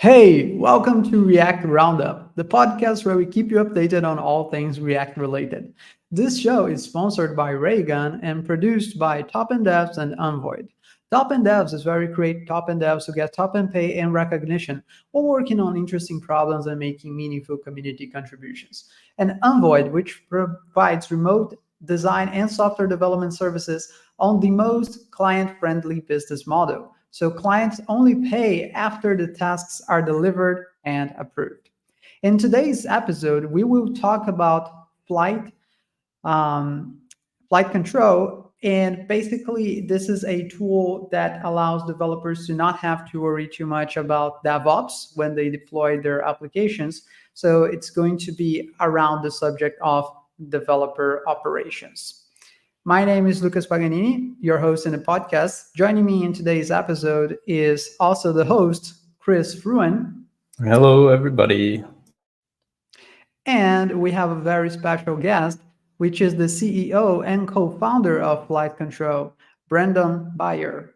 Hey, welcome to React Roundup, the podcast where we keep you updated on all things React related. This show is sponsored by Raygun and produced by Top End Devs and Unvoid. Top End Devs is where we create top end devs who get top end pay and recognition while working on interesting problems and making meaningful community contributions. And Unvoid, which provides remote design and software development services on the most client friendly business model. So clients only pay after the tasks are delivered and approved. In today's episode, we will talk about um, flight control. And basically, this is a tool that allows developers to not have to worry too much about DevOps when they deploy their applications. So it's going to be around the subject of developer operations. My name is Lucas Paganini, your host in the podcast. Joining me in today's episode is also the host, Chris Fruin. Hello, everybody. And we have a very special guest, which is the CEO and co-founder of Flightcontrol, Brendan Bayer.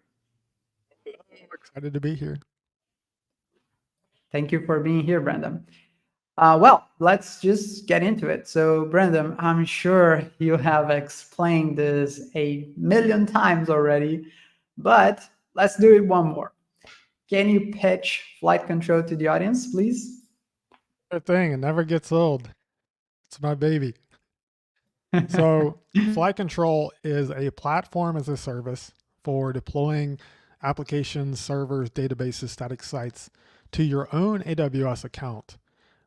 I'm excited to be here. Thank you for being here, Brendan. Well, let's just get into it. So, Brendan, I'm sure you have explained this a million times already, but let's do it one more. Can you pitch flight control to the audience, please? Good thing, it never gets old. It's my baby. So, Flightcontrol is a platform as a service for deploying applications, servers, databases, static sites to your own AWS account.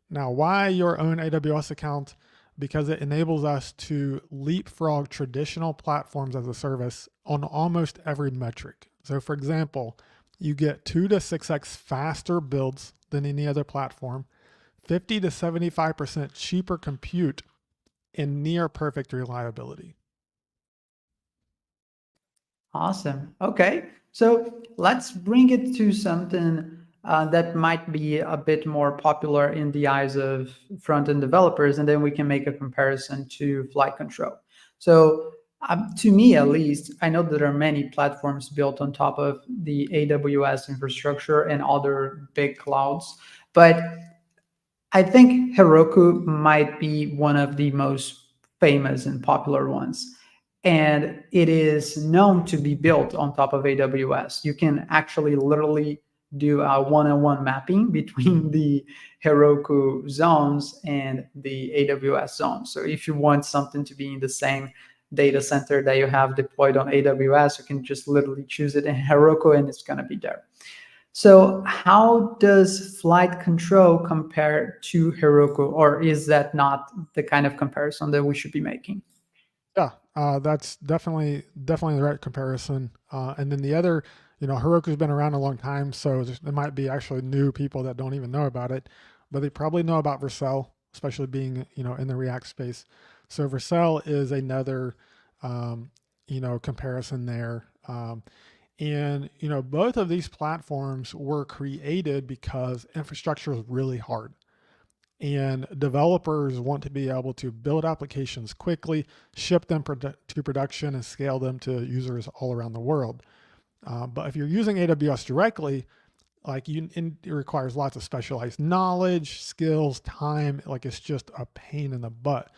Now, why your own AWS account? Because it enables us to leapfrog traditional platforms as a service on almost every metric. So, for example, you get 2 to 6x faster builds than any other platform, 50 to 75% cheaper compute, and near perfect reliability. Awesome. Okay. So let's bring it to something that might be a bit more popular in the eyes of front-end developers, and then we can make a comparison to flight control. So to me, at least, I know that there are many platforms built on top of the AWS infrastructure and other big clouds, but I think Heroku might be one of the most famous and popular ones. And it is known to be built on top of AWS. You can actually literally do a one-on-one mapping between the Heroku zones and the AWS zones. So if you want something to be in the same data center that you have deployed on AWS, you can just literally choose it in Heroku and it's going to be there. So how does flight control compare to Heroku, or is that not the kind of comparison that we should be making? Yeah, that's definitely the right comparison. And then the other, Heroku's been around a long time, so there might be actually new people that don't even know about it, but they probably know about Vercel, especially being, in the React space. So Vercel is another, comparison there. And both of these platforms were created because infrastructure is really hard. And developers want to be able to build applications quickly, ship them to production, and scale them to users all around the world. But if you're using AWS directly, it requires lots of specialized knowledge, skills, time. It's just a pain in the butt.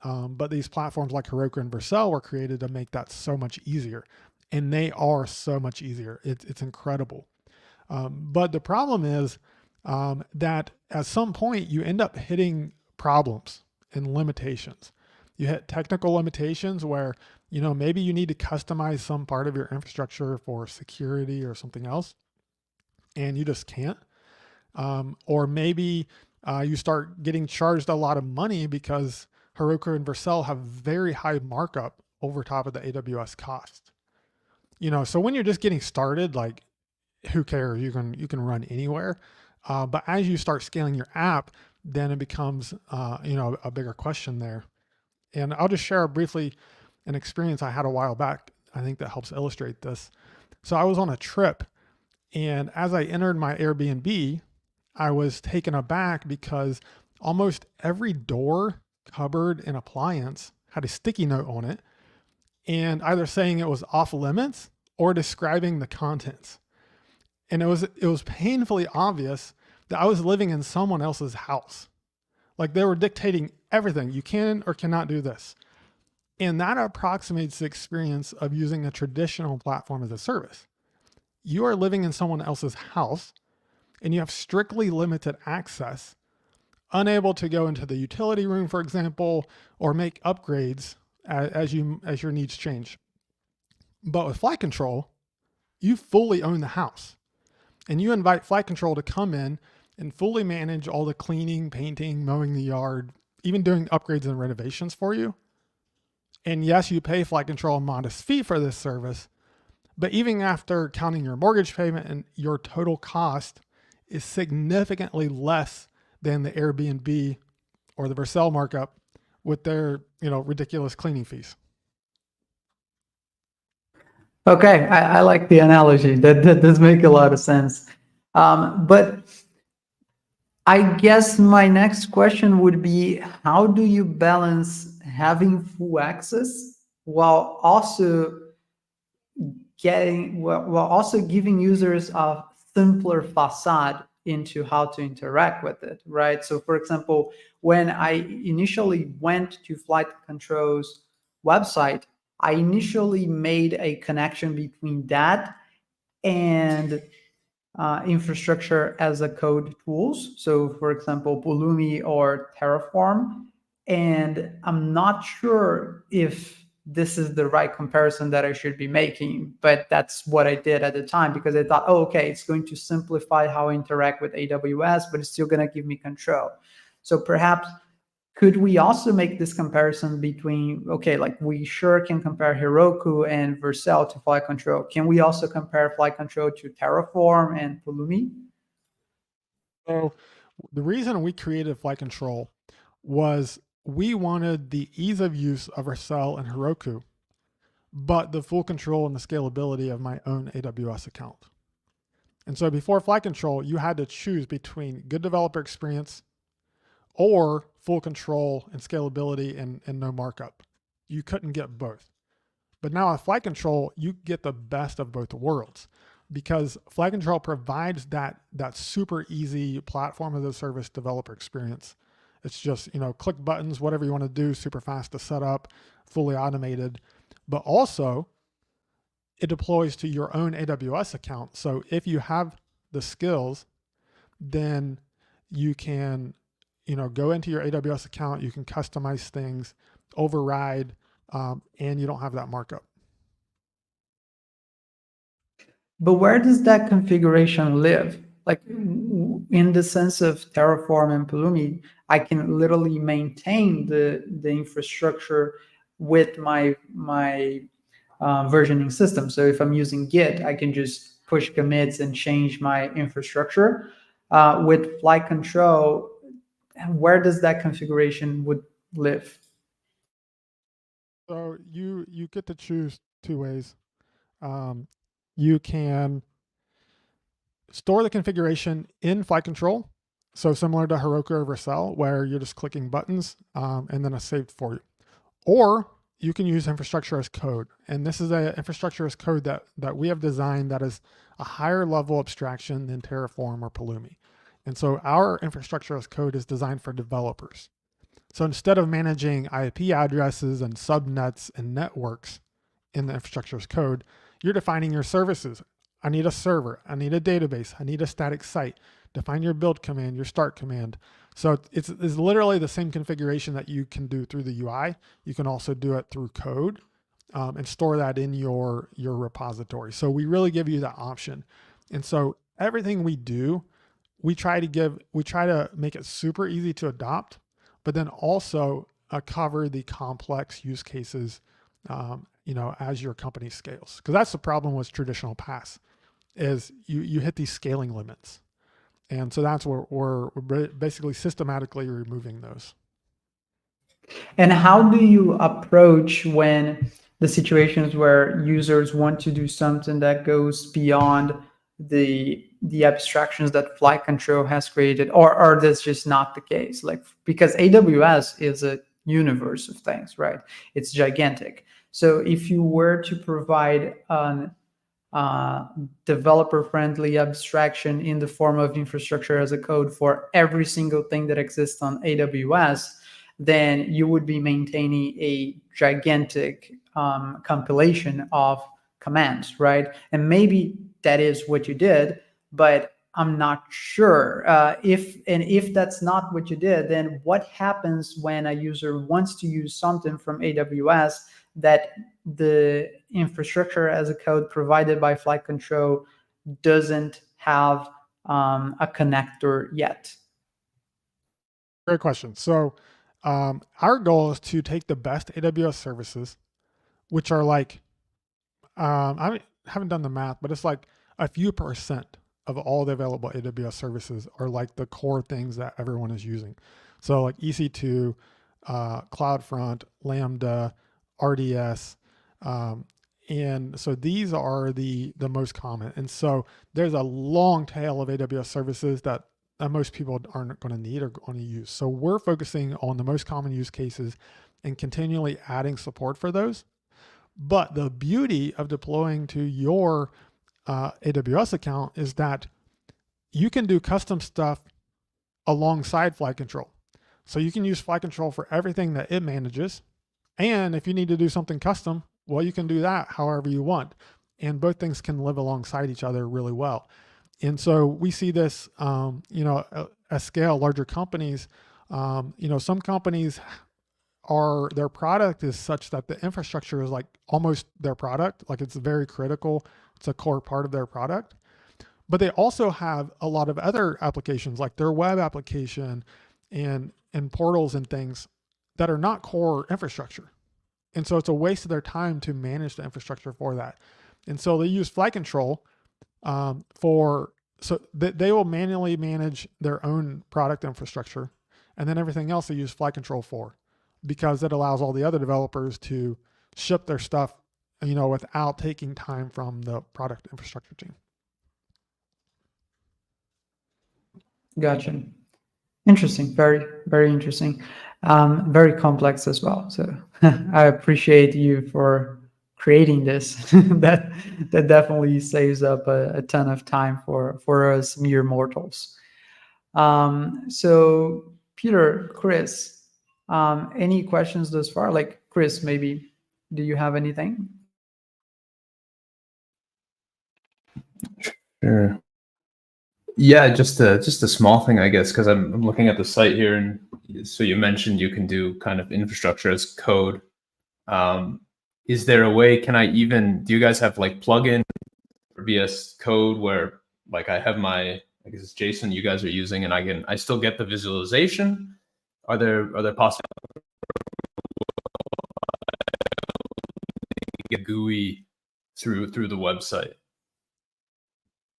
But these platforms like Heroku and Vercel were created to make that so much easier. And they are so much easier. It's incredible. But the problem is that at some point you end up hitting problems and limitations. You hit technical limitations where, maybe you need to customize some part of your infrastructure for security or something else, and you just can't. Or maybe you start getting charged a lot of money because Heroku and Vercel have very high markup over top of the AWS cost. So when you're just getting started, who cares? You can run anywhere. But as you start scaling your app, then it becomes, a bigger question there. And I'll just share briefly an experience I had a while back. I think that helps illustrate this. So I was on a trip, and as I entered my Airbnb, I was taken aback because almost every door, cupboard, and appliance had a sticky note on it, and either saying it was off limits or describing the contents. And it was painfully obvious that I was living in someone else's house. Like they were dictating everything. You can or cannot do this. And that approximates the experience of using a traditional platform as a service. You are living in someone else's house and you have strictly limited access, unable to go into the utility room, for example, or make upgrades as your needs change. But with Flight Control, you fully own the house. And you invite Flight Control to come in and fully manage all the cleaning, painting, mowing the yard, even doing upgrades and renovations for you. And yes, you pay Flight Control a modest fee for this service, but even after counting your mortgage payment, and your total cost is significantly less than the Airbnb or the Vercel markup with their, ridiculous cleaning fees. Okay, I like the analogy. That does make a lot of sense. But I guess my next question would be, how do you balance having full access while also giving users a simpler facade into how to interact with it, right? So for example, when I initially went to Flight Control's website, I initially made a connection between that and infrastructure as a code tools. So for example, Pulumi or Terraform. And I'm not sure if this is the right comparison that I should be making, but that's what I did at the time because I thought, oh, okay, it's going to simplify how I interact with AWS, but it's still going to give me control. So perhaps could we also make this comparison between, okay, like we sure can compare Heroku and Vercel to Flight Control. Can we also compare Flight Control to Terraform and Pulumi? So the reason we created Flight Control was we wanted the ease of use of Vercel and Heroku, but the full control and the scalability of my own AWS account. And so before Flight Control, you had to choose between good developer experience or full control and scalability and no markup. You couldn't get both. But now with Flight Control, you get the best of both worlds because Flight Control provides that super easy platform as a service developer experience. It's just, click buttons, whatever you want to do, super fast to set up, fully automated. But also, it deploys to your own AWS account. So if you have the skills, then you can go into your AWS account, you can customize things, override, and you don't have that markup. But where does that configuration live? Like in the sense of Terraform and Pulumi, I can literally maintain the infrastructure with my versioning system. So if I'm using Git, I can just push commits and change my infrastructure. With Flight Control, where does that configuration would live? So you get to choose two ways. You can store the configuration in Flight Control, so similar to Heroku or Vercel, where you're just clicking buttons and then it's saved for you. Or you can use infrastructure as code. And this is an infrastructure as code that we have designed that is a higher level abstraction than Terraform or Pulumi. And so our infrastructure as code is designed for developers. So instead of managing IP addresses and subnets and networks in the infrastructure as code, you're defining your services. I need a server, I need a database, I need a static site. Define your build command, your start command. So it's literally the same configuration that you can do through the UI. You can also do it through code and store that in your repository. So we really give you that option. And so everything we do, we try to make it super easy to adopt, but then also cover the complex use cases, as your company scales. Because that's the problem with traditional PaaS, is you hit these scaling limits. And so that's where we're basically systematically removing those. And how do you approach when the situations where users want to do something that goes beyond the abstractions that Flight Control has created, or that's just not the case? Like, because AWS is a universe of things, right? It's gigantic. So if you were to provide developer-friendly abstraction in the form of infrastructure as a code for every single thing that exists on AWS, then you would be maintaining a gigantic compilation of commands, right? And maybe that is what you did, but I'm not sure. If that's not what you did, then what happens when a user wants to use something from AWS that the infrastructure as a code provided by Flightcontrol doesn't have a connector yet? Great question. So our goal is to take the best AWS services, which are like, I haven't done the math, but it's like a few percent of all the available AWS services are like the core things that everyone is using. So like EC2, CloudFront, Lambda, RDS. And so these are the most common. And so there's a long tail of AWS services that most people aren't going to need or going to use. So we're focusing on the most common use cases and continually adding support for those. But the beauty of deploying to your AWS account is that you can do custom stuff alongside Flightcontrol. So you can use Flightcontrol for everything that it manages. And if you need to do something custom, well, you can do that however you want. And both things can live alongside each other really well. And so we see this, at scale, larger companies, some companies their product is such that the infrastructure is like almost their product. Like it's very critical. It's a core part of their product. But they also have a lot of other applications like their web application and portals and things that are not core infrastructure. And so it's a waste of their time to manage the infrastructure for that. And so they use Flightcontrol so they will manually manage their own product infrastructure. And then everything else they use Flightcontrol for, because it allows all the other developers to ship their stuff, without taking time from the product infrastructure team. Gotcha. Interesting. Very, very interesting. Very complex as well. So I appreciate you for creating this. that definitely saves up a ton of time for us mere mortals. So Peter, Chris, any questions thus far? Like Chris, maybe, do you have anything? Sure. Yeah, just a small thing, I guess, because I'm looking at the site here, and so you mentioned you can do kind of infrastructure as code. Is there a way? Do you guys have like plugin for VS Code where like I have I guess it's JSON you guys are using, and I still get the visualization? Are there possible GUI through the website?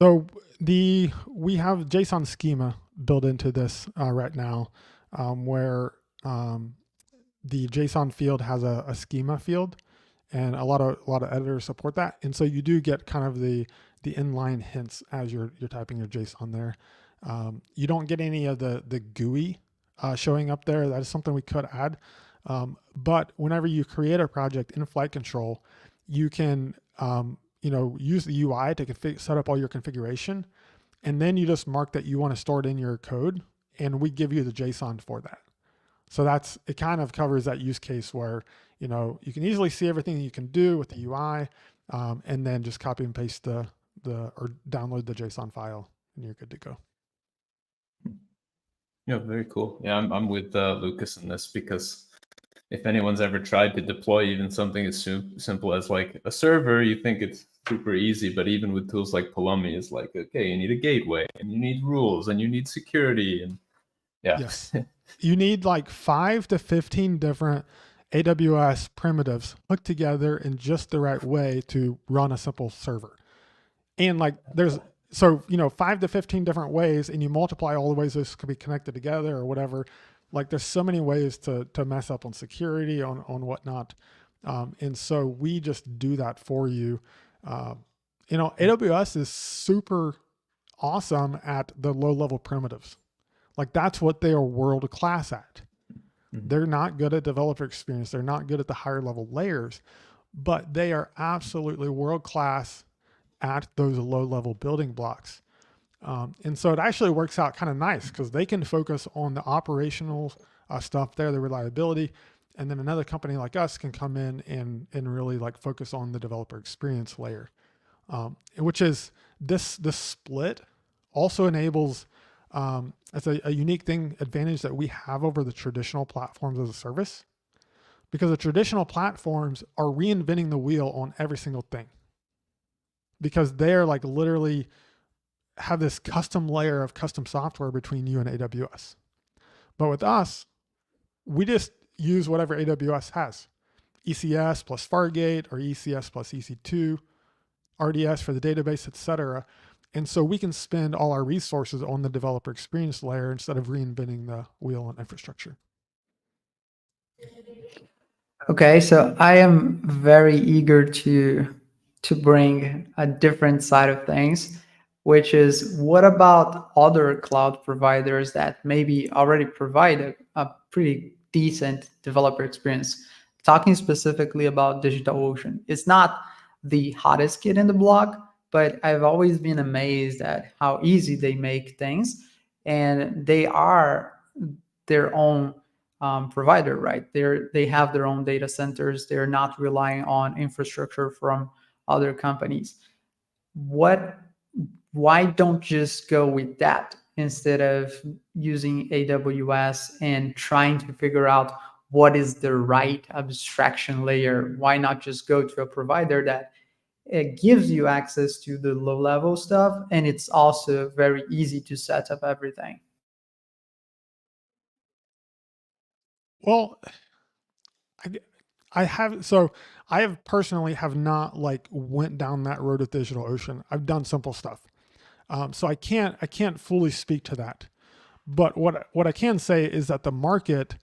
So we have JSON schema built into this right now, where the JSON field has a schema field, and a lot of editors support that. And so you do get kind of the inline hints as you're typing your JSON there. You don't get any of the GUI showing up there. That is something we could add. But whenever you create a project in Flightcontrol, you can use the UI to set up all your configuration, and then you just mark that you want to store it in your code, and we give you the JSON for that. So it kind of covers that use case where you can easily see everything you can do with the UI, and then just copy and paste or download the JSON file, and you're good to go. Yeah, very cool. Yeah, I'm with Lucas in this, because if anyone's ever tried to deploy even something as simple as like a server, you think it's super easy, but even with tools like Pulumi, it's like, okay, you need a gateway, and you need rules, and you need security, and yeah. Yes. You need like 5 to 15 different AWS primitives hooked together in just the right way to run a simple server. And like there's 5 to 15 different ways, and you multiply all the ways this could be connected together or whatever. Like there's so many ways to mess up on security, on whatnot. And so we just do that for you. AWS is super awesome at the low level primitives. Like that's what they are world class at. Mm-hmm. They're not good at developer experience. They're not good at the higher level layers, but they are absolutely world class at those low-level building blocks. And so it actually works out kind of nice because they can focus on the operational stuff there, the reliability, and then another company like us can come in and really like focus on the developer experience layer, which is this split also enables it's a unique advantage that we have over the traditional platforms as a service, because the traditional platforms are reinventing the wheel on every single thing, because they're like literally have this custom layer of custom software between you and AWS. But with us, we just use whatever AWS has. ECS plus Fargate or ECS plus EC2, RDS for the database, etc. And so we can spend all our resources on the developer experience layer instead of reinventing the wheel on infrastructure. Okay, so I am very eager to bring a different side of things, which is what about other cloud providers that maybe already provide a pretty decent developer experience? Talking specifically about DigitalOcean. It's not the hottest kid in the block, but I've always been amazed at how easy they make things, and they are their own provider, right? They have their own data centers. They're not relying on infrastructure from other companies. Why don't just go with that instead of using AWS and trying to figure out what is the right abstraction layer? Why not just go to a provider that it gives you access to the low level stuff, and it's also very easy to set up everything? Well, I have personally have not like went down that road with DigitalOcean. I've done simple stuff. So I can't fully speak to that. But what I can say is that the market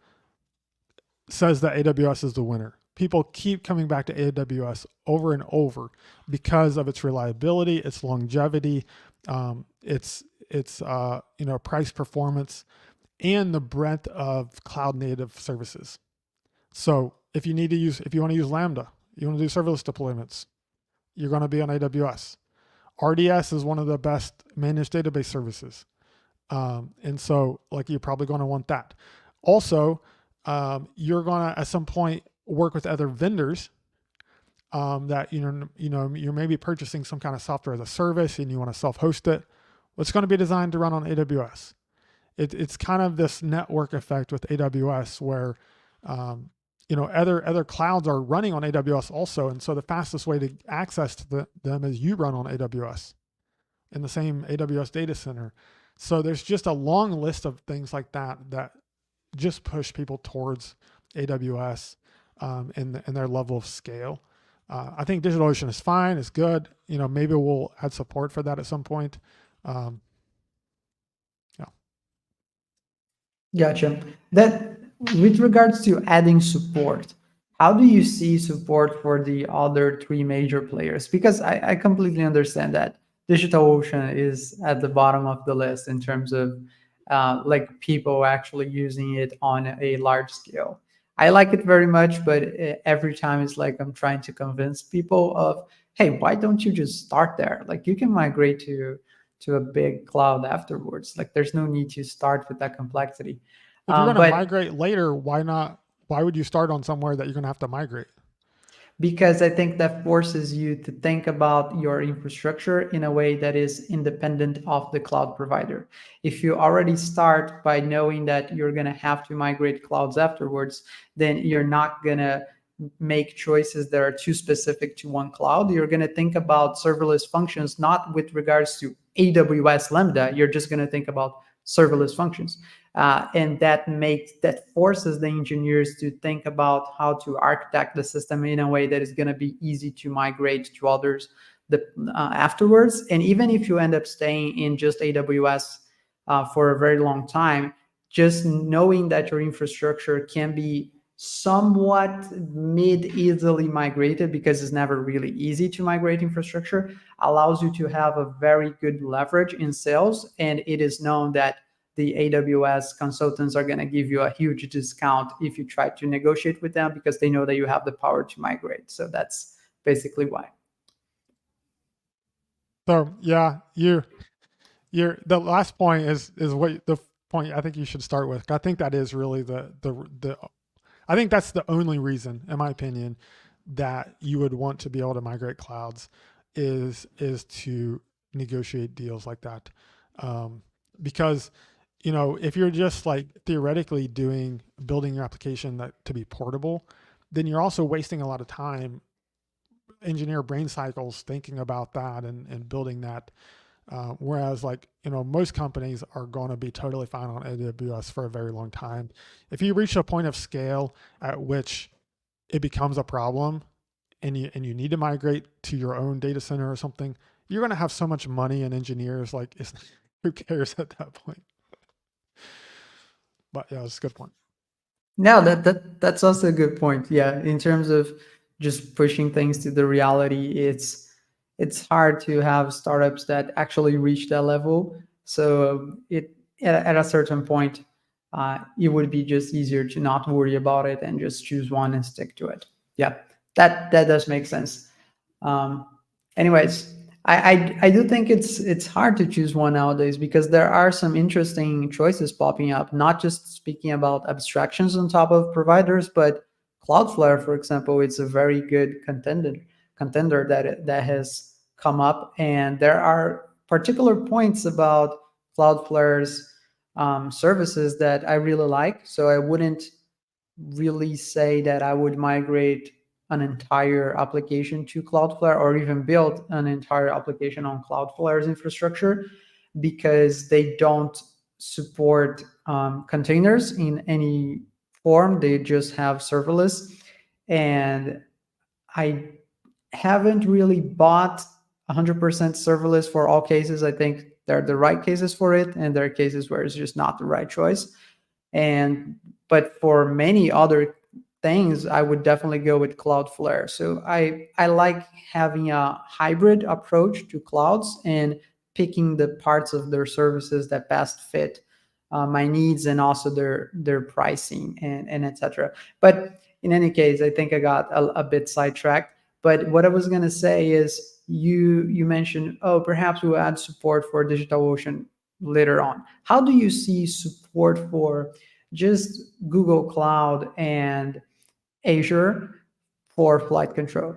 says that AWS is the winner. People keep coming back to AWS over and over because of its reliability, its longevity, its price performance, and the breadth of cloud native services. So if you want to use Lambda, you want to do serverless deployments, you're going to be on AWS. RDS is one of the best managed database services. And so like you're probably going to want that. Also, you're going to at some point work with other vendors that you're maybe purchasing some kind of software as a service and you want to self-host it. It's going to be designed to run on AWS. It's kind of this network effect with AWS where other clouds are running on AWS also, and so the fastest way to access to them is you run on AWS in the same AWS data center. So there's just a long list of things like that just push people towards AWS and their level of scale. I think DigitalOcean is fine, it's good. Maybe we'll add support for that at some point. Gotcha. That with regards to adding support, how do you see support for the other three major players? Because I completely understand that DigitalOcean is at the bottom of the list in terms of like people actually using it on a large scale. I like it very much, but every time it's like I'm trying to convince people of, hey, why don't you just start there? Like you can migrate to a big cloud afterwards. Like there's no need to start with that complexity. If you're going to But migrate later, why not? Why would you start on somewhere that you're going to have to migrate? because I think that forces you to think about your infrastructure in a way that is independent of the cloud provider. If you already start by knowing that you're going to have to migrate clouds afterwards, then you're not going to make choices that are too specific to one cloud. You're going to think about serverless functions, not with regards to AWS Lambda. You're just going to think about serverless functions. And that forces the engineers to think about how to architect the system in a way that is going to be easy to migrate to others afterwards. And even if you end up staying in just AWS for a very long time, just knowing that your infrastructure can be somewhat easily migrated, because it's never really easy to migrate infrastructure, allows you to have a very good leverage in sales. And it is known that the AWS consultants are going to give you a huge discount if you try to negotiate with them, because they know that you have the power to migrate. So that's basically why. So yeah, you're the last point is what the point I think you should start with. I think that is really the I think that's the only reason, in my opinion, that you would want to be able to migrate clouds is to negotiate deals like that, because if you're just like theoretically building your application that to be portable, then you're also wasting a lot of time, engineer brain cycles thinking about that and building that. Whereas like, most companies are going to be totally fine on AWS for a very long time. If you reach a point of scale at which it becomes a problem and you need to migrate to your own data center or something, you're going to have so much money and engineers, like who cares at that point? But yeah, it's a good point. No, that's also a good point. Yeah, in terms of just pushing things to the reality, it's hard to have startups that actually reach that level. So it at a certain point, it would be just easier to not worry about it and just choose one and stick to it. Yeah, that does make sense. Um, anyways, I do think it's hard to choose one nowadays because there are some interesting choices popping up. Not just speaking about abstractions on top of providers, but Cloudflare, for example, it's a very good contender that has come up, and there are particular points about Cloudflare's services that I really like. So I wouldn't really say that I would migrate an entire application to Cloudflare or even build an entire application on Cloudflare's infrastructure because they don't support containers in any form. They just have serverless. And I haven't really bought 100% serverless for all cases. I think there are the right cases for it, and there are cases where it's just not the right choice. But for many other things, I would definitely go with Cloudflare. So I like having a hybrid approach to clouds and picking the parts of their services that best fit my needs and also their pricing and etc. But in any case, I think I got a bit sidetracked. But what I was going to say is you mentioned, oh, perhaps we'll add support for DigitalOcean later on. How do you see support for just Google Cloud and Azure for flight control?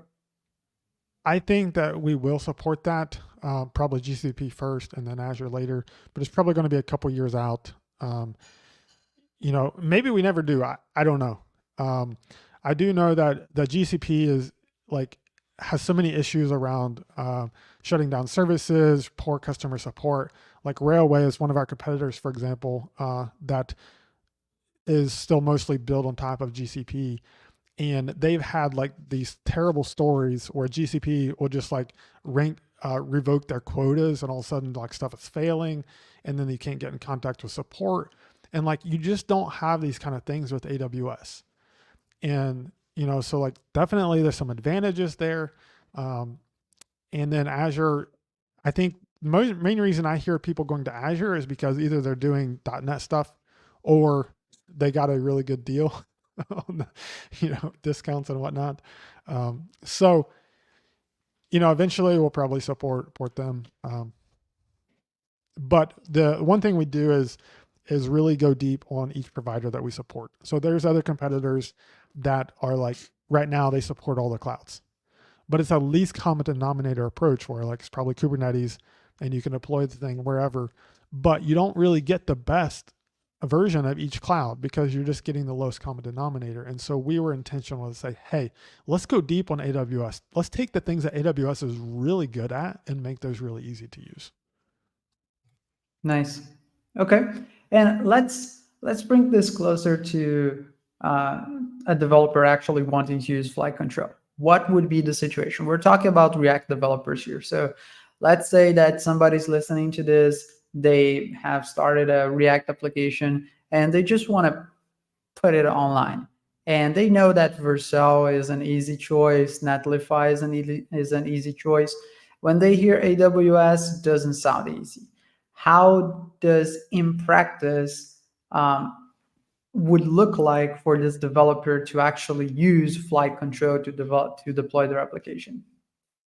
I think that we will support that, probably GCP first and then Azure later, but it's probably going to be a couple years out. Maybe we never do. I don't know. I do know that the GCP is like has so many issues around shutting down services, poor customer support. Like Railway is one of our competitors, for example, that is still mostly built on top of GCP. And they've had like these terrible stories where GCP will just like revoke their quotas, and all of a sudden like stuff is failing, and then you can't get in contact with support. And like you just don't have these kind of things with AWS. And so like definitely there's some advantages there. And then Azure, I think main reason I hear people going to Azure is because either they're doing .NET stuff or they got a really good deal on the, discounts and whatnot. So eventually we'll probably support them. But the one thing we do is really go deep on each provider that we support. So there's other competitors that are like right now they support all the clouds, but it's a least common denominator approach where like it's probably Kubernetes and you can deploy the thing wherever, but you don't really get the best version of each cloud because you're just getting the lowest common denominator. And so we were intentional to say, hey, let's go deep on AWS. Let's take the things that AWS is really good at and make those really easy to use. Nice. Okay. And let's bring this closer to a developer actually wanting to use flight control. What would be the situation? We're talking about React developers here. So let's say that somebody's listening to this, they have started a React application and they just want to put it online. And they know that Vercel is an easy choice, Netlify is an easy choice. When they hear AWS, it doesn't sound easy. How does in practice would look like for this developer to actually use flight control to deploy their application?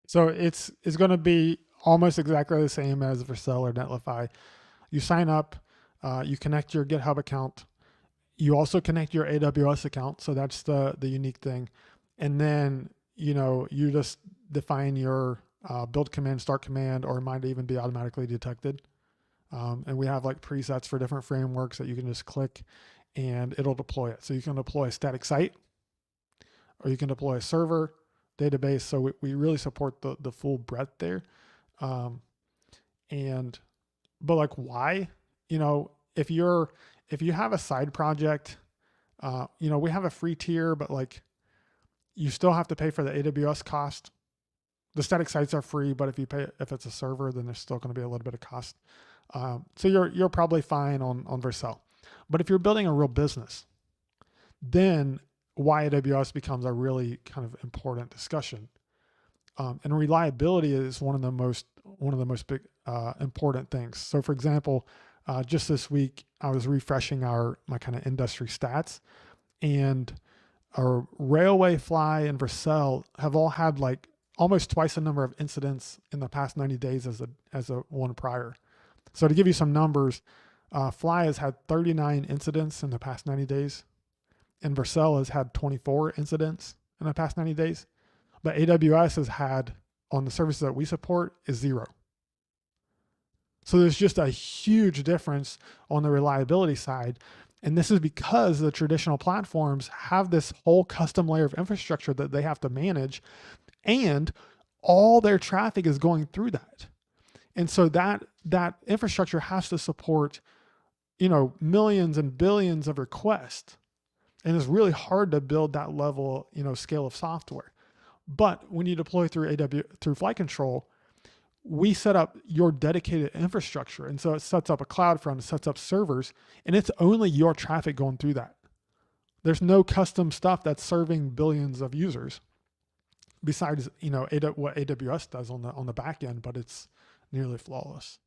So it's going to be almost exactly the same as Vercel or Netlify. You sign up, you connect your GitHub account. You also connect your AWS account. So that's the unique thing. And then, you just define your build command, start command, or it might even be automatically detected. And we have like presets for different frameworks that you can just click and it'll deploy it. So you can deploy a static site, or you can deploy a server, database. So we really support the full breadth there. But like, why? If you have a side project, we have a free tier, but like you still have to pay for the AWS cost. The static sites are free, but if it's a server, then there's still going to be a little bit of cost. So you're probably fine on Vercel. But if you're building a real business, then why AWS becomes a really kind of important discussion. And reliability is one of the most big important things. So for example, just this week I was refreshing my kind of industry stats, and our Railway, Fly, and Vercel have all had like almost twice the number of incidents in the past 90 days as a one prior. So to give you some numbers, Fly has had 39 incidents in the past 90 days, and Vercel has had 24 incidents in the past 90 days. But AWS has had, on the services that we support, is 0. So there's just a huge difference on the reliability side. And this is because the traditional platforms have this whole custom layer of infrastructure that they have to manage, and all their traffic is going through that. And so that infrastructure has to support, millions and billions of requests. And it's really hard to build that level, scale of software. But when you deploy through Flightcontrol, we set up your dedicated infrastructure. And so it sets up a CloudFront, it sets up servers, and it's only your traffic going through that. There's no custom stuff that's serving billions of users besides, what AWS does on the back end, but it's nearly flawless.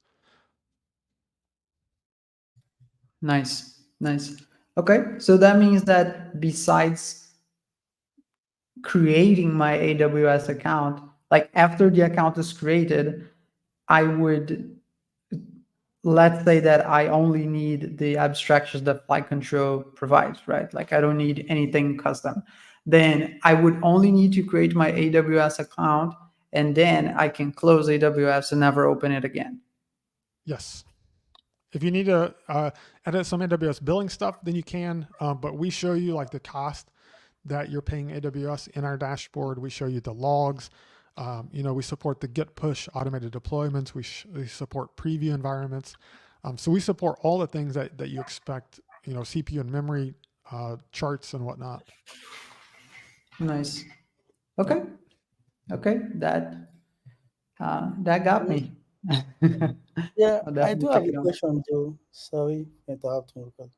Nice. Okay, so that means that besides creating my AWS account, like after the account is created, I would, let's say that I only need the abstractions that Flightcontrol provides, right? Like I don't need anything custom. Then I would only need to create my AWS account, and then I can close AWS and never open it again. Yes. If you need to edit some AWS billing stuff, then you can, but we show you like the cost that you're paying AWS in our dashboard. We show you the logs. We support the Git push automated deployments. We support preview environments. So we support all the things that you expect, CPU and memory, charts and whatnot. Nice. Okay. That got me. Yeah, I'll I do definitely have check a it out. question though. Sorry for interrupting, because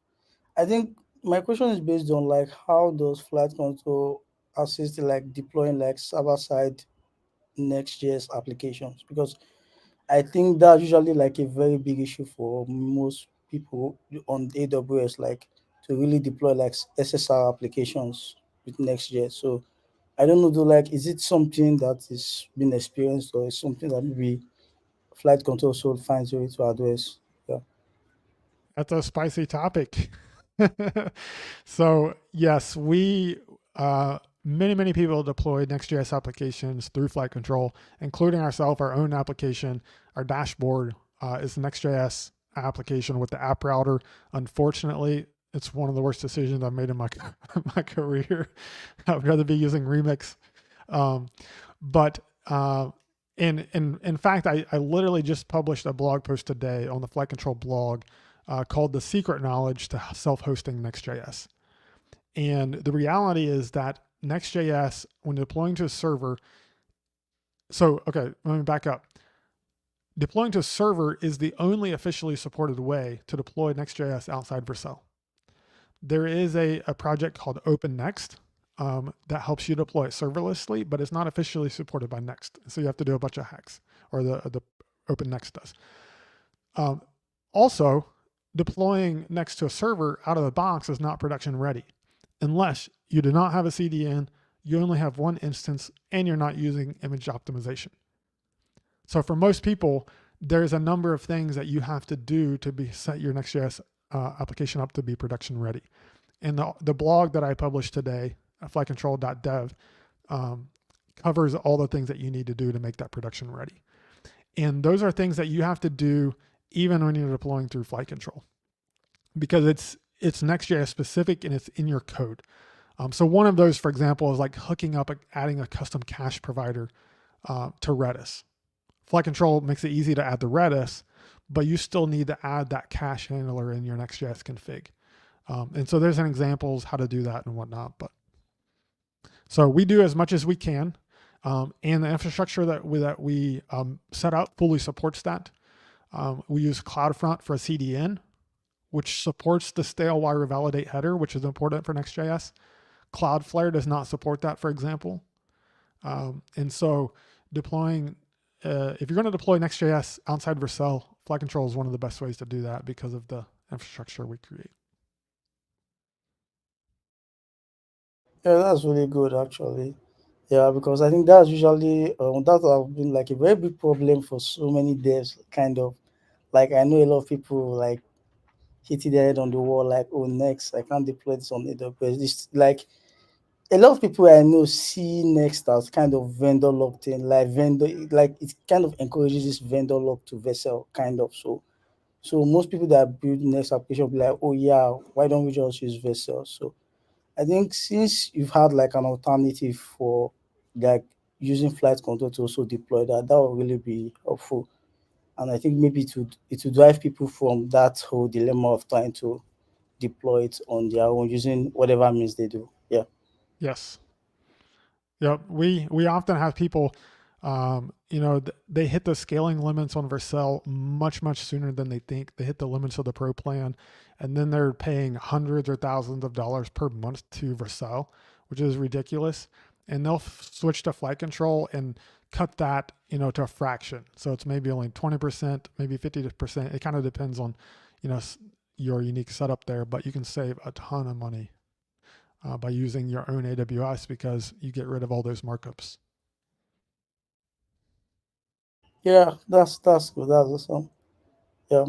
I think my question is based on like how does flight control assist in like deploying like server-side Next.js applications? Because I think that's usually like a very big issue for most people on AWS, like to really deploy like SSR applications with Next.js. So I don't know, though, like, is it something that is being experienced, or is something that maybe flight control so finds a way to address? Yeah. That's a spicy topic. So yes, many people deploy Next.js applications through Flightcontrol, including ourselves. Our own application, our dashboard is the Next.js application with the app router. Unfortunately, it's one of the worst decisions I've made in my career. I'd rather be using Remix. But in fact, I literally just published a blog post today on the Flightcontrol blog called The Secret Knowledge to Self-Hosting Next.js. And the reality is that Next.js, when deploying to a server, let me back up. Deploying to a server is the only officially supported way to deploy Next.js outside Vercel. There is a project called OpenNext that helps you deploy it serverlessly, but it's not officially supported by Next. So you have to do a bunch of hacks, or the OpenNext does. Also, deploying Next to a server out of the box is not production ready unless you do not have a CDN, you only have one instance, and you're not using image optimization. So for most people, there's a number of things that you have to do to set your Next.js application up to be production ready. And the blog that I published today, flightcontrol.dev, covers all the things that you need to do to make that production ready. And those are things that you have to do even when you're deploying through flight control, because it's Next.js specific and it's in your code. So one of those, for example, is like hooking up, adding a custom cache provider to Redis. Flight control makes it easy to add the Redis, but you still need to add that cache handler in your Next.js config. And so there's an examples how to do that and whatnot. But so we do as much as we can. And the infrastructure that we set up fully supports that. We use CloudFront for a CDN, which supports the stale wire validate header, which is important for Next.js. Cloudflare does not support that, for example. And so deploying, if you're going to deploy Next.js outside Vercel, flight control is one of the best ways to do that because of the infrastructure we create. Yeah, that's really good actually. Yeah, because I think that's usually that have been like a very big problem for so many devs. Kind of like I know a lot of people like hitting their head on the wall, like, oh, next I can't deploy this on AWS. It's like a lot of people I know see Next as kind of vendor locked in, like vendor, like it kind of encourages this vendor lock to vessel kind of. So most people that build Next application will be like, oh yeah, why don't we just use vessel? So I think since you've had like an alternative for like using flight control to also deploy that, that will really be helpful. And I think maybe it would drive people from that whole dilemma of trying to deploy it on their own using whatever means they do. Yeah. Yes. Yep. We often have people, they hit the scaling limits on Vercel much sooner than they think. They hit the limits of the pro plan, and then they're paying hundreds or thousands of dollars per month to Vercel, which is ridiculous. And they'll switch to flight control and cut that, to a fraction. So it's maybe only 20%, maybe 50%. It kind of depends on, your unique setup there, but you can save a ton of money by using your own AWS because you get rid of all those markups. Yeah, that's good. That's awesome. Yeah.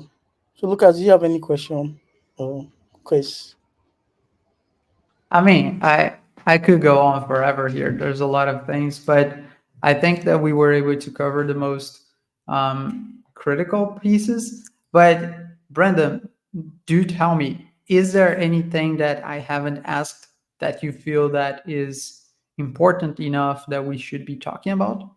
So Lucas, do you have any question? Chris? I mean, I could go on forever here. There's a lot of things, but I think that we were able to cover the most critical pieces. But Brenda, do tell me, is there anything that I haven't asked that you feel that is important enough that we should be talking about?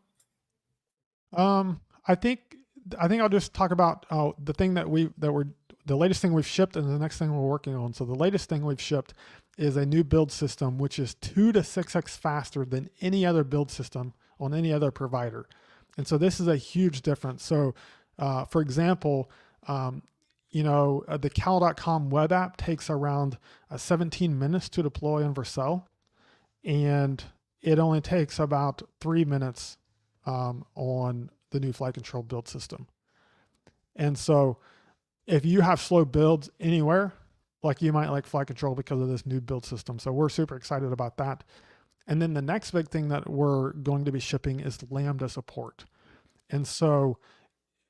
I think I'll just talk about the thing the latest thing we've shipped and the next thing we're working on. So the latest thing we've shipped is a new build system, which is 2 to 6x faster than any other build system on any other provider. And so this is a huge difference. So, for example, the cal.com web app takes around 17 minutes to deploy on Vercel, and it only takes about 3 minutes on the new flight control build system. And so if you have slow builds anywhere, like you might like flight control because of this new build system. So we're super excited about that. And then the next big thing that we're going to be shipping is Lambda support. And so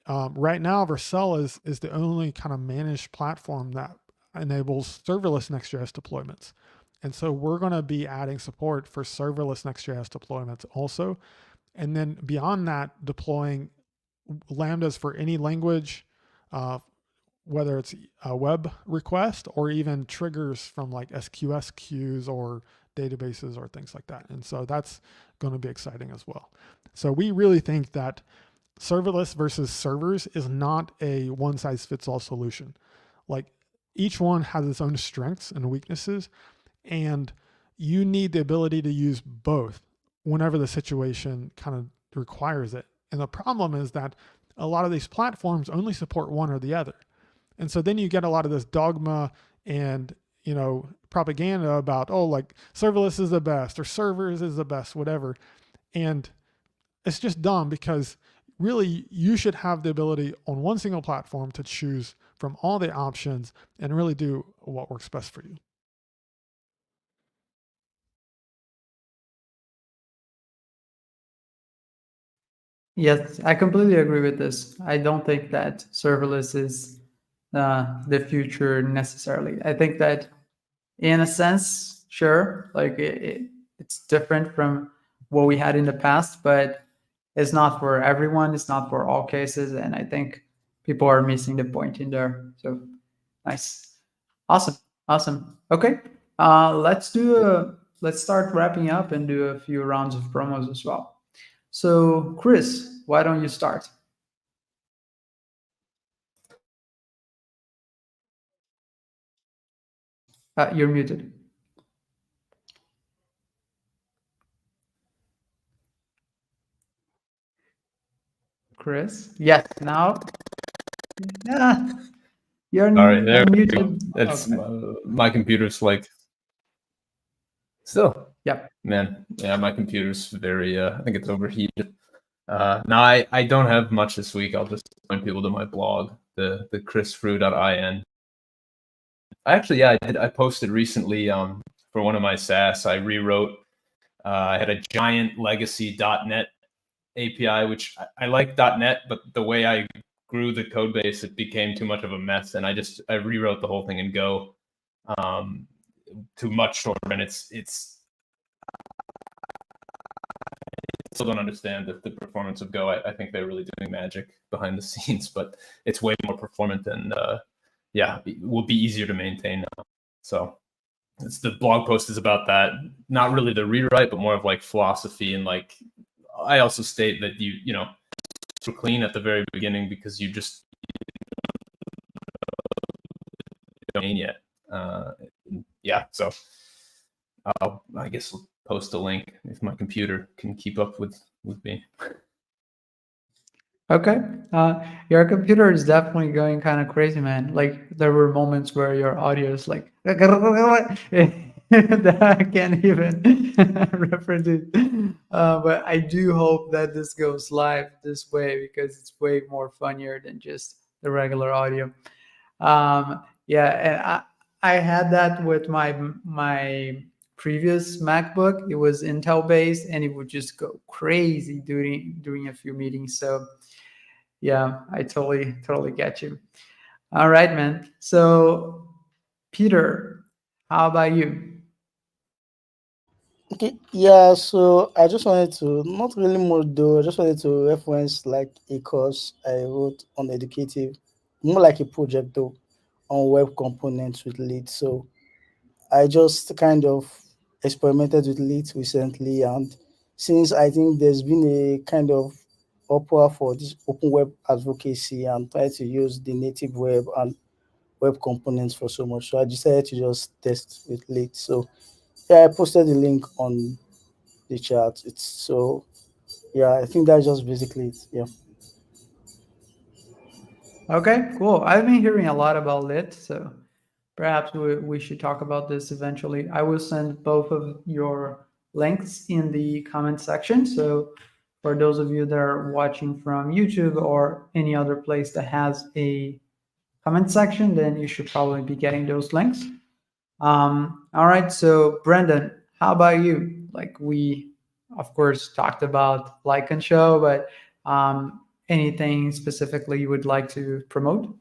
right now, Vercel is the only kind of managed platform that enables serverless Next.js deployments. And so we're going to be adding support for serverless Next.js deployments also. And then beyond that, deploying Lambdas for any language, whether it's a web request or even triggers from like SQS queues or databases or things like that. And so that's going to be exciting as well. So we really think that serverless versus servers is not a one size fits all solution. Like each one has its own strengths and weaknesses, and you need the ability to use both whenever the situation kind of requires it. And the problem is that a lot of these platforms only support one or the other. And so then you get a lot of this dogma and, propaganda about, like serverless is the best or servers is the best, whatever. And it's just dumb because really you should have the ability on one single platform to choose from all the options and really do what works best for you. Yes, I completely agree with this. I don't think that serverless is the future necessarily. I think that in a sense, sure, like it's different from what we had in the past, but it's not for everyone. It's not for all cases, and I think people are missing the point in there. So nice, awesome, awesome. Okay, let's start wrapping up and do a few rounds of promos as well. So Chris, why don't you start? You're muted. Chris? Yes, now. Yeah, you're All right, there we go. unmuted. It's Okay. my computer's like still. Yep. Man, yeah, my computer's very. I think it's overheated. No, I don't have much this week. I'll just point people to my blog, the chrisfru.in. I actually, yeah, I did. I posted recently for one of my SaaS. I rewrote. I had a giant legacy .NET API, which I like .NET, but the way I grew the code base, it became too much of a mess, and I rewrote the whole thing in Go to much shorter, and it's still don't understand the performance of Go. I think they're really doing magic behind the scenes, but it's way more performant and yeah, it will be easier to maintain now. So it's the blog post is about that. Not really the rewrite, but more of like philosophy and like I also state that you know clean at the very beginning because you just don't yet. Yeah, so I guess I'll post a link if my computer can keep up with me. Okay. Your computer is definitely going kind of crazy, man. Like there were moments where your audio is like that I can't even reference it. But I do hope that this goes live this way because it's way more funnier than just the regular audio. Yeah, and I had that with my previous MacBook. It was Intel based, and it would just go crazy during a few meetings. So yeah, I totally get you. All right, man. So Peter, how about you? Okay, yeah, so I just wanted to, not really more though, I just wanted to reference like a course I wrote on educative, more like a project though, on web components with Lead. So I just kind of experimented with Lead recently, and since I think there's been a kind of uproar for this open web advocacy and try to use the native web and web components for so much, so I decided to just test with Lead. So yeah, I posted the link on the chat. It's so yeah, I think that's just basically it. Yeah. Okay, cool. I've been hearing a lot about lit, so perhaps we should talk about this eventually. I will send both of your links in the comment section. So for those of you that are watching from YouTube or any other place that has a comment section, then you should probably be getting those links. All right, so Brendan, how about you? Like we, of course, talked about like and show, but anything specifically you would like to promote?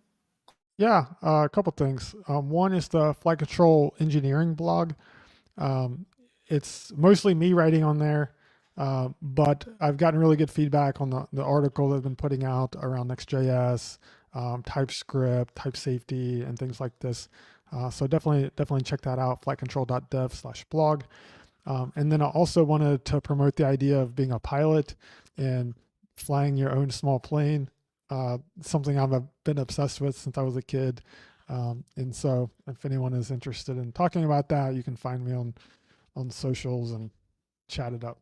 Yeah, a couple things. One is the Flight Control engineering blog. Um, it's mostly me writing on there, but I've gotten really good feedback on the article that I've been putting out around Next.js, TypeScript, type safety, and things like this. So definitely check that out, flightcontrol.dev/blog. And then I also wanted to promote the idea of being a pilot and flying your own small plane, something I've been obsessed with since I was a kid. And so if anyone is interested in talking about that, you can find me on socials and chat it up.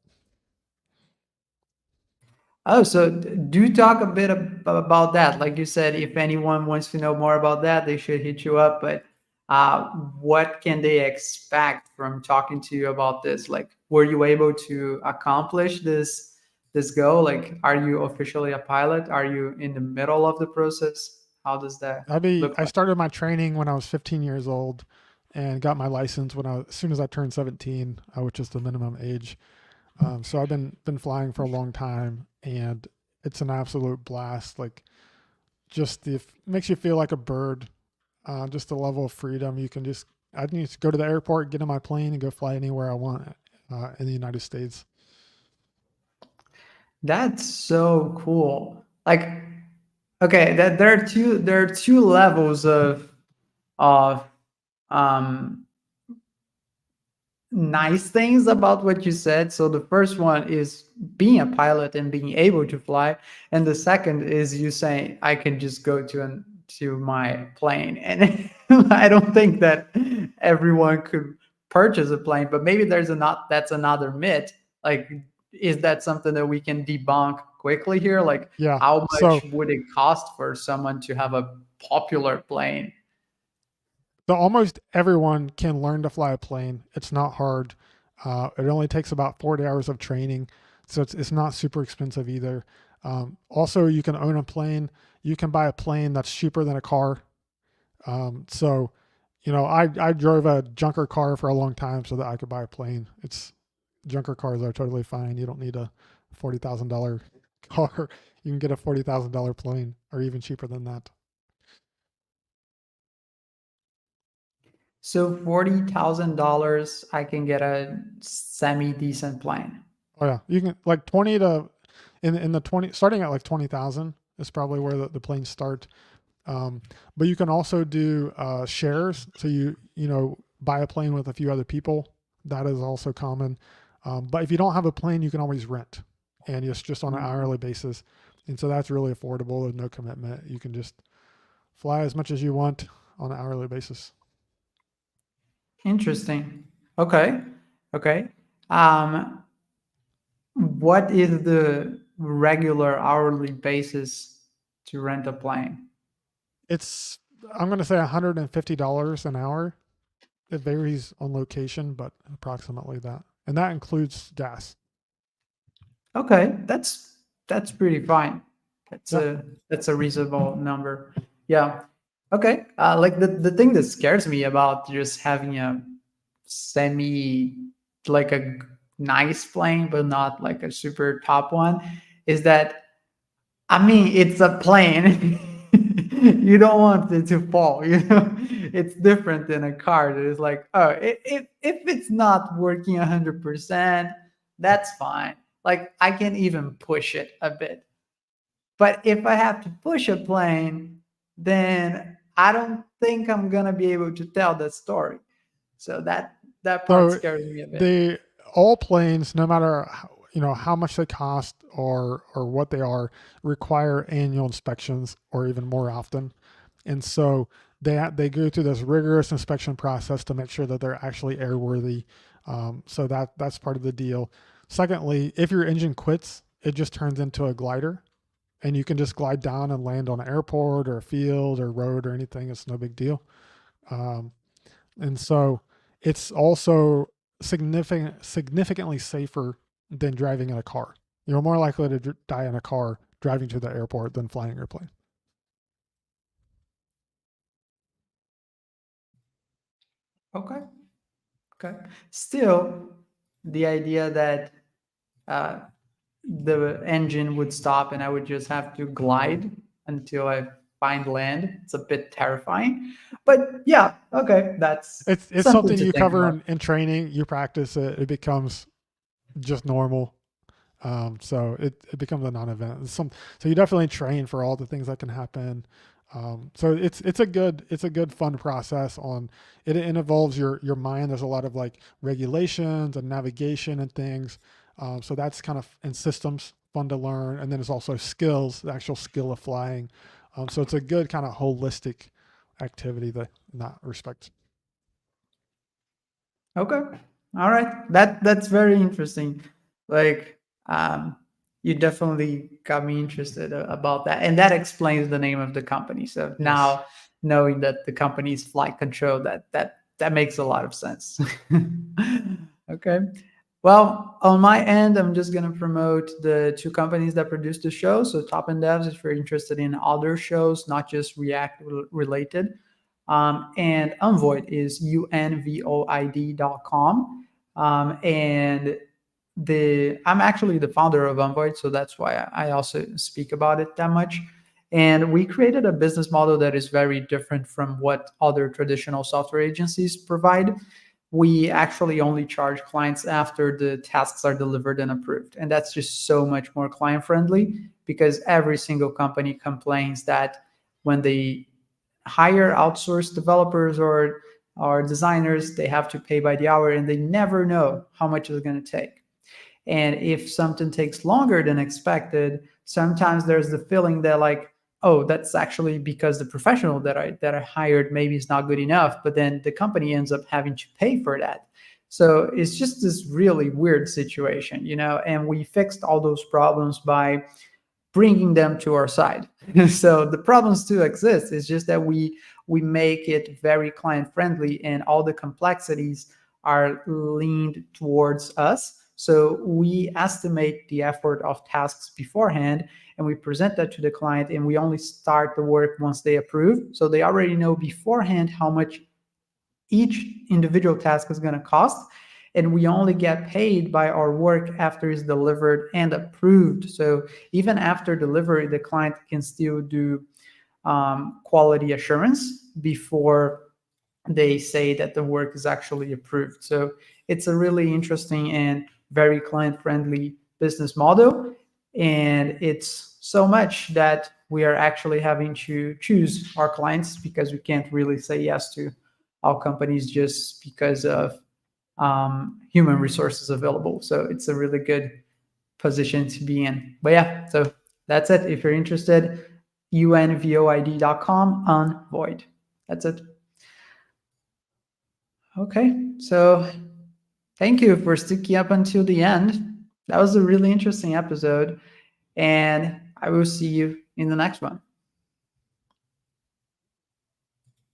Oh, so do talk a bit about that. Like you said, if anyone wants to know more about that, they should hit you up. But what can they expect from talking to you about this? Like, were you able to accomplish this goal? Like, are you officially a pilot? Are you in the middle of the process? How does that look I like? started my training when I was 15 years old and got my license as soon as I turned 17, which is the minimum age. So I've been flying for a long time, and it's an absolute blast. Like just makes you feel like a bird. Just the level of freedom. I can just go to the airport, get in my plane, and go fly anywhere I want in the United States. That's so cool. Like, okay, that there are two levels of um nice things about what you said. So the first one is being a pilot and being able to fly, and the second is you saying I can just go to my plane. And I don't think that everyone could purchase a plane, but maybe that's another myth. Like, is that something that we can debunk quickly here? Like, Yeah. how much So would it cost for someone to have a popular plane? almost everyone can learn to fly a plane. It's not hard. It only takes about 40 hours of training, so it's not super expensive either. Also, you can own a plane. You can buy a plane that's cheaper than a car. So, I drove a junker car for a long time so that I could buy a plane. Junker cars are totally fine. You don't need a $40,000 car. You can get a $40,000 plane, or even cheaper than that. So $40,000, I can get a semi decent plane. Oh yeah, you can like 20 to in the 20 starting at like 20,000 is probably where the planes start. But you can also do shares. So you buy a plane with a few other people. That is also common. But if you don't have a plane, you can always rent, and it's just on an hourly basis. And so that's really affordable. There's no commitment. You can just fly as much as you want on an hourly basis. Interesting. Okay. Okay. What is the regular hourly basis to rent a plane? I'm going to say $150 an hour. It varies on location, but approximately that. And that includes gas. Okay, that's pretty fine. Yeah. That's a reasonable number. Yeah. Okay. Like the thing that scares me about just having a semi like a nice plane, but not like a super top one, is that I mean it's a plane. You don't want it to fall. It's different than a car that is like, oh, if it's not working 100%, that's fine. Like I can even push it a bit. But if I have to push a plane, then I don't think I'm gonna be able to tell the story. So that part So scares me a bit. all planes, no matter how much they cost or what they are, require annual inspections or even more often. And so they go through this rigorous inspection process to make sure that they're actually airworthy. So that's part of the deal. Secondly, if your engine quits, it just turns into a glider, and you can just glide down and land on an airport or a field or road or anything. It's no big deal. Um, and so it's also significantly safer than driving in a car. You're more likely to die in a car driving to the airport than flying your plane. Okay. Okay. Still, the idea that uh, the engine would stop and I would just have to glide until I find land. It's a bit terrifying, but yeah, okay, that's It's something something to you think cover about. in training. You practice it. It becomes just normal. So it becomes a non-event. So you definitely train for all the things that can happen. So it's a good fun process. It involves your mind. There's a lot of like regulations and navigation and things. So that's kind of in systems fun to learn. And then there's also skills, the actual skill of flying. So it's a good kind of holistic activity in that respect. Okay, all right, that's very interesting. Like, um, you definitely got me interested about that, and that explains the name of the company. So Yes. now knowing that the company is Flight Control, that makes a lot of sense. Okay. Well, on my end, I'm just going to promote the two companies that produce the show. So, Top and Devs, if you're interested in other shows, not just React related. And Unvoid is unvoid.com. And I'm actually the founder of Envoy, so that's why I also speak about it that much. And we created a business model that is very different from what other traditional software agencies provide. We actually only charge clients after the tasks are delivered and approved. And that's just so much more client friendly, because every single company complains that when they hire outsourced developers or designers, they have to pay by the hour and they never know how much it's going to take. And if something takes longer than expected, sometimes there's the feeling that like, oh, that's actually because the professional that I hired maybe is not good enough, but then the company ends up having to pay for that. So it's just this really weird situation, and we fixed all those problems by bringing them to our side. So the problems still exist. It's just that we make it very client friendly, and all the complexities are leaned towards us. So we estimate the effort of tasks beforehand, and we present that to the client, and we only start the work once they approve. So they already know beforehand how much each individual task is going to cost, and we only get paid by our work after it's delivered and approved. So even after delivery, the client can still do quality assurance before they say that the work is actually approved. So it's a really interesting and very client-friendly business model. And it's so much that we are actually having to choose our clients, because we can't really say yes to all companies just because of human resources available. So it's a really good position to be in. But yeah, so that's it. If you're interested, unvoid.com on Void. That's it. Okay, so thank you for sticking up until the end. That was a really interesting episode, and I will see you in the next one.